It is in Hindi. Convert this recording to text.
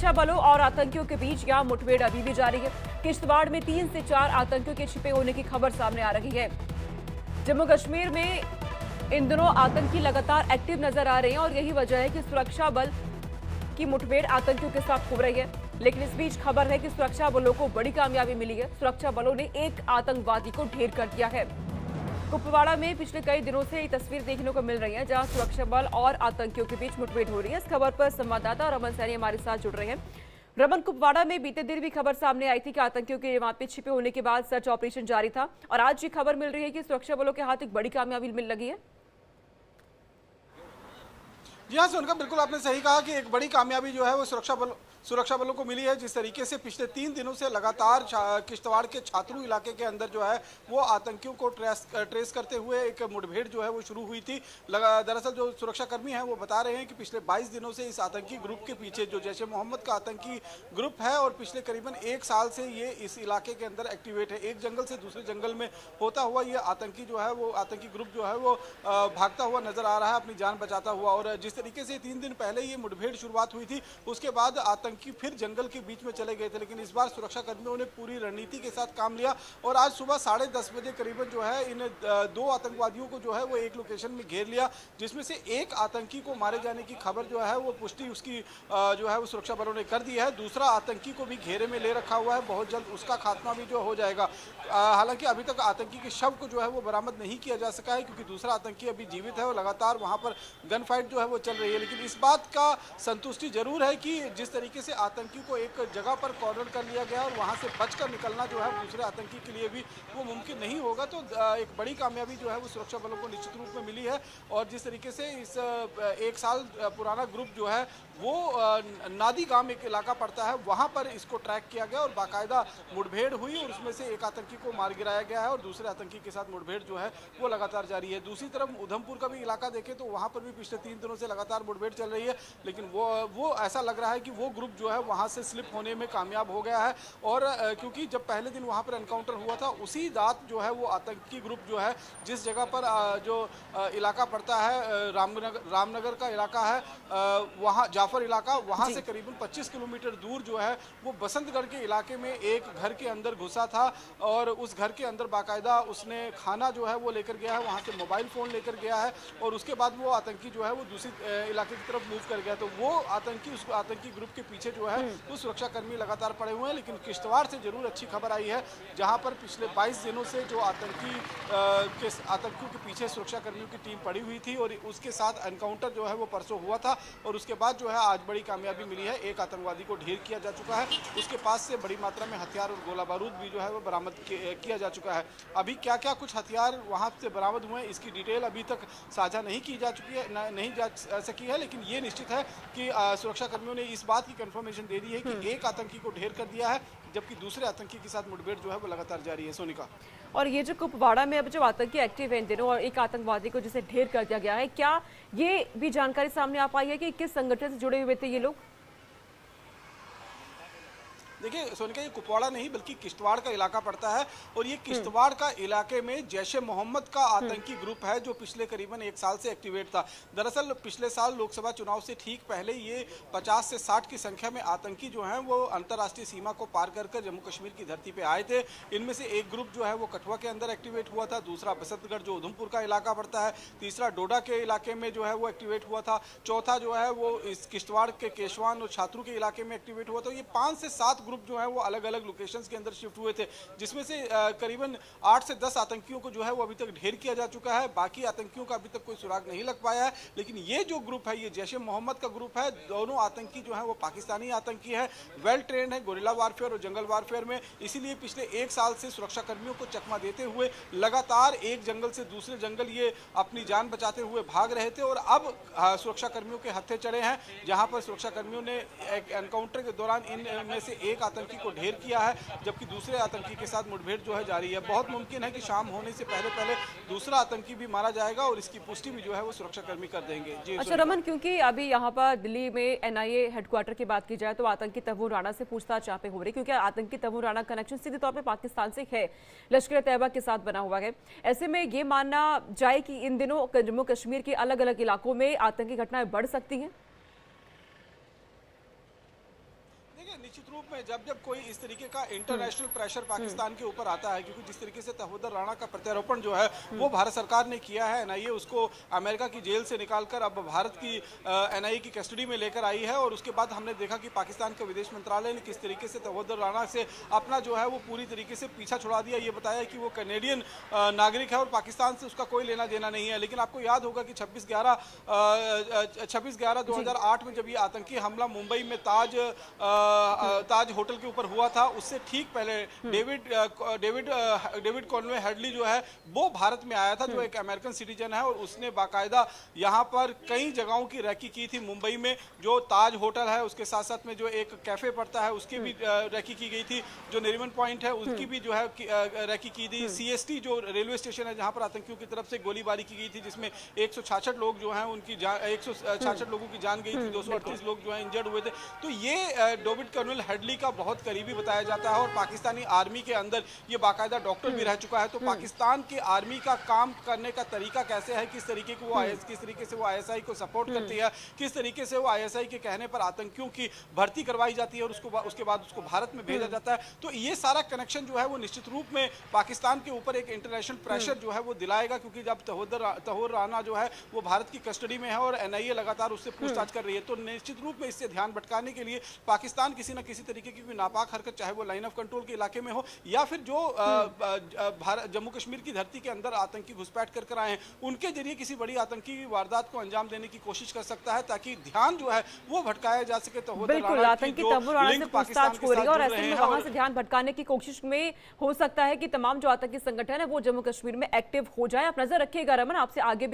सुरक्षा बलों और आतंकियों के बीच यहां मुठभेड़ अभी भी जारी है। किश्तवाड़ में 3 से 4 आतंकियों के छिपे होने की खबर सामने आ रही है। जम्मू कश्मीर में इन दिनों आतंकी लगातार एक्टिव नजर आ रहे हैं और यही वजह है कि सुरक्षा बल की मुठभेड़ आतंकियों के साथ हो रही है। लेकिन इस बीच खबर है कि सुरक्षा बलों को बड़ी कामयाबी मिली है। सुरक्षा बलों ने एक आतंकवादी को ढेर कर दिया है। कुपवाड़ा में पिछले कई दिनों से ये तस्वीर देखने को मिल रही है, जहां सुरक्षा बल और आतंकियों के बीच मुठभेड़ हो रही है। इस खबर पर संवाददाता रमन सैनी हमारे साथ जुड़ रहे हैं। रमन, कुपवाड़ा में बीते दिन भी खबर सामने आई थी कि आतंकियों के वहां पे छिपे होने के बाद सर्च ऑपरेशन जारी था और आज ये खबर मिल रही है कि सुरक्षा बलों के हाथ एक बड़ी कामयाबी मिल लगी है। जी हाँ सोनका, बिल्कुल आपने सही कहा कि एक बड़ी कामयाबी जो है वो सुरक्षा बलों को मिली है। जिस तरीके से पिछले 3 दिनों से लगातार किश्तवाड़ के छात्रू इलाके के अंदर जो है वो आतंकियों को ट्रेस करते हुए एक मुठभेड़ जो है वो शुरू हुई थी। दरअसल जो सुरक्षाकर्मी हैं वो बता रहे हैं कि पिछले 22 दिनों से इस आतंकी ग्रुप के पीछे जो जैश ए मोहम्मद का आतंकी ग्रुप है और पिछले करीबन 1 साल से ये इस इलाके के अंदर एक्टिवेट है। एक जंगल से दूसरे जंगल में होता हुआ ये आतंकी जो है वो आतंकी ग्रुप जो है वो भागता हुआ नजर आ रहा है, अपनी जान बचाता हुआ। और जिस तरीके से 3 दिन पहले ये मुठभेड़ शुरुआत हुई थी, उसके बाद आतंकी फिर जंगल के बीच में चले गए थे। लेकिन इस बार सुरक्षा कर्मियों ने पूरी रणनीति के साथ काम लिया और आज सुबह 10:30 बजे करीबन जो है इन 2 आतंकवादियों को जो है वो एक लोकेशन में घेर लिया, जिसमें से एक आतंकी को मारे जाने की खबर जो है वो पुष्टि उसकी जो है वो सुरक्षा बलों ने कर दी है। दूसरा आतंकी को भी घेरे में ले रखा हुआ है, बहुत जल्द उसका खात्मा भी जो हो जाएगा। हालांकि अभी तक आतंकी के शव को जो है वो बरामद नहीं किया जा सका है, क्योंकि दूसरा आतंकी अभी जीवित है और लगातार वहां पर गन फाइट जो है वो चल रही है। लेकिन इस बात का संतुष्टि जरूर है कि जिस तरीके से आतंकी को एक जगह पर कॉर्नर कर लिया गया और वहां से बचकर निकलना जो है दूसरे आतंकी के लिए भी वो मुमकिन नहीं होगा। तो एक बड़ी कामयाबी जो है वो सुरक्षा बलों को निश्चित रूप में मिली है। और जिस तरीके से इस 1 साल पुराना ग्रुप जो है वो नादी गांव एक इलाका पड़ता है, वहां पर इसको ट्रैक किया गया और बाकायदा मुठभेड़ हुई और उसमें से एक आतंकी को मार गिराया गया है और दूसरे आतंकी के साथ मुठभेड़ जो है वो लगातार जारी है। दूसरी तरफ उधमपुर का भी इलाका देखें तो वहां पर भी पिछले 3 दिनों से लगातार मुठभेड़ चल रही है। लेकिन वो ऐसा लग रहा है कि वो ग्रुप जो है वहां से स्लिप होने में कामयाब हो गया है। और क्योंकि जब पहले दिन वहां पर एनकाउंटर हुआ था, उसी रात जो है वो आतंकी ग्रुप जो है जिस जगह पर जो इलाका पड़ता है रामनगर का इलाका है, वहाँ जाफर इलाका, वहां से करीबन 25 किलोमीटर दूर जो है वो बसंतगढ़ के इलाके में एक घर के अंदर घुसा था और उस घर के अंदर बाकायदा उसने खाना जो है वो लेकर गया है, वहां से मोबाइल फोन लेकर गया है और उसके बाद वो आतंकी जो है वो दूसरी इलाके की तरफ मूव कर गया। तो वो उस आतंकी ग्रुप के पीछे जो है वो सुरक्षाकर्मी लगातार पड़े हुए हैं। लेकिन किश्तवाड़ से जरूर अच्छी खबर आई है, जहां पर पिछले 22 दिनों से जो आतंकियों के पीछे सुरक्षाकर्मियों की टीम पड़ी हुई थी और उसके साथ एनकाउंटर जो है वो परसों हुआ था और उसके बाद जो है आज बड़ी कामयाबी मिली है। एक आतंकवादी को ढेर किया जा चुका है, उसके पास से बड़ी मात्रा में हथियार और गोला बारूद भी जो है वो बरामद किया जा चुका है। अभी क्या क्या कुछ हथियार वहां से बरामद हुए हैं इसकी डिटेल अभी तक साझा नहीं की जा चुकी है, नहीं जा सकी है। लेकिन ये निश्चित है कि सुरक्षा कर्मियों ने इस बात की कंफर्मेशन दे दी है कि एक आतंकी को ढेर कर दिया है, जबकि दूसरे आतंकी के साथ मुठभेड़ जो है वो लगातार जारी है। सोनिका, और ये जो कुपवाड़ा में अब जो आतंकी एक्टिव है इन दिनों और एक आतंकवादी को जिसे ढेर कर दिया गया है, क्या ये भी जानकारी सामने आ पाई है कि किस संगठन से जुड़े हुए थे ये लोग? देखिए सोनिका, ये कुपवाड़ा नहीं बल्कि किश्तवाड़ का इलाका पड़ता है और ये किश्तवाड़ का इलाके में जैश ए मोहम्मद का आतंकी ग्रुप है जो पिछले करीबन 1 साल से एक्टिवेट था। दरअसल पिछले साल लोकसभा चुनाव से ठीक पहले ये 50 से 60 की संख्या में आतंकी जो हैं वो अंतर्राष्ट्रीय सीमा को पार कर जम्मू कश्मीर की धरती पे आए थे। इनमें से एक ग्रुप जो है वो कठुआ के अंदर एक्टिवेट हुआ था, दूसरा बसंतगढ़ जो उधमपुर का इलाका पड़ता है, तीसरा डोडा के इलाके में जो है वो एक्टिवेट हुआ था, चौथा जो है वो इस किश्तवाड़ के केशवान और छात्रू के इलाके में एक्टिवेट हुआ था। ये 5 से 7 ग्रुप जो है वो अलग अलग लोकेशंस के अंदर शिफ्ट हुए थे, जिसमें से करीबन 8 से 10 आतंकियों को जो है वो अभी तक ढेर किया जा चुका है। बाकी आतंकियों का अभी तक कोई सुराग नहीं लग पाया है। लेकिन ये जो ग्रुप है ये जैश ए मोहम्मद का ग्रुप है। दोनों आतंकी जो है वो पाकिस्तानी आतंकी है, वेल ट्रेंड है गोरिल्ला वारफेयर और जंगल वारफेयर में। इसीलिए पिछले 1 साल से सुरक्षा कर्मियों को चकमा देते हुए लगातार एक जंगल से दूसरे जंगल ये अपनी जान बचाते हुए भाग रहे थे और अब सुरक्षा कर्मियों के हत्थे चढ़े हैं, जहां पर सुरक्षा कर्मियों ने एक एनकाउंटर के दौरान इनमें से एक आतंकी को ढेर किया है, जबकि दूसरे आतंकी के साथ मुठभेड़ जो है जारी है। बहुत मुमकिन है कि शाम होने से पहले दूसरा आतंकी भी मारा जाएगा और इसकी पुष्टि भी जो है वो सुरक्षाकर्मी कर देंगे। जी अच्छा रमन, क्योंकि अभी यहाँ पर दिल्ली में एनआईए हेडक्वार्टर की बात की जाए तो आतंकी तबूर राणा से पूछताछ यहाँ पे हो रही, क्योंकि आतंकी तबूर राणा कनेक्शन सीधे तौर पे पाकिस्तान से है, लश्कर तैयबा के साथ बना हुआ है। ऐसे में ये मानना जाए कि इन दिनों जम्मू कश्मीर के अलग अलग इलाकों में आतंकी घटनाएं बढ़ सकती हैं। निश्चित रूप में जब जब कोई इस तरीके का इंटरनेशनल प्रेशर पाकिस्तान के ऊपर आता है, क्योंकि जिस तरीके से तहोदर राणा का प्रत्यारोपण जो है वो भारत सरकार ने किया है, एनआईए उसको अमेरिका की जेल से निकालकर अब भारत की एनआईए की कस्टडी में लेकर आई है, और उसके बाद हमने देखा कि पाकिस्तान के विदेश मंत्रालय ने किस तरीके से तहोदर राणा से अपना जो है वो पूरी तरीके से पीछा छुड़ा दिया। ये बताया कि वो कनेडियन नागरिक है और पाकिस्तान से उसका कोई लेना देना नहीं है। लेकिन आपको याद होगा कि 26/11/2008 में जब ये आतंकी हमला मुंबई में ताज होटल के ऊपर हुआ था, उससे ठीक पहले डेविड कॉनवे हेडली जो है वो भारत में आया था, जो एक अमेरिकन सिटीजन है, और उसने बाकायदा यहाँ पर कई जगहों की रैकी की थी। मुंबई में जो ताज होटल है उसके साथ साथ में जो एक कैफे पड़ता है उसकी भी रैकी की गई थी, जो नरीमन पॉइंट है उसकी भी जो है रैकी की थी। सीएसटी जो रेलवे स्टेशन है जहाँ पर आतंकियों की तरफ से गोलीबारी की गई थी, जिसमें 166 लोग जो हैं उनकी 166 लोगों की जान गई थी, 238 लोग जो हैं इंजर्ड हुए थे। तो ये डेविड कर्नल हेडली का बहुत करीबी बताया जाता है, और पाकिस्तानी आर्मी के अंदर ये बाकायदा डॉक्टर भी रह चुका है। तो पाकिस्तान की आर्मी का काम करने का तरीका कैसे है, किस तरीके से वो आईएसआई को सपोर्ट करती है, किस तरीके से वो आईएसआई के कहने पर आतंकियों की भर्ती करवाई जाती है और उसके बाद उसको भारत में भेजा जाता है। तो ये सारा कनेक्शन जो है वो निश्चित रूप में पाकिस्तान के ऊपर एक इंटरनेशनल प्रेशर जो है वो दिलाएगा, क्योंकि जब तहोर राणा जो है वो भारत की कस्टडी में है और एनआईए लगातार उससे पूछताछ कर रही है, तो निश्चित रूप में इससे ध्यान भटकाने के लिए पाकिस्तान किसी न किसी तरीके की कोई नापाक हरकत, चाहे वो लाइन ऑफ कंट्रोल के इलाके में हो या फिर जो जम्मू कश्मीर की धरती के अंदर आतंकी घुसपैठ कर आए हैं, उनके जरिए किसी बड़ी आतंकी वारदात को अंजाम देने की कोशिश कर सकता है, ताकि ध्यान जो है वो भटकाया जा सके। बिल्कुल, आतंकी तहोर राणा से पूछताछ हो रही है और ऐसे में वहां से ध्यान भटकाने की कोशिश में हो सकता है कि तमाम जो आतंकी संगठन है वो जम्मू कश्मीर में एक्टिव हो जाए। आप नजर रखिएगा रमन, आपसे आगे भी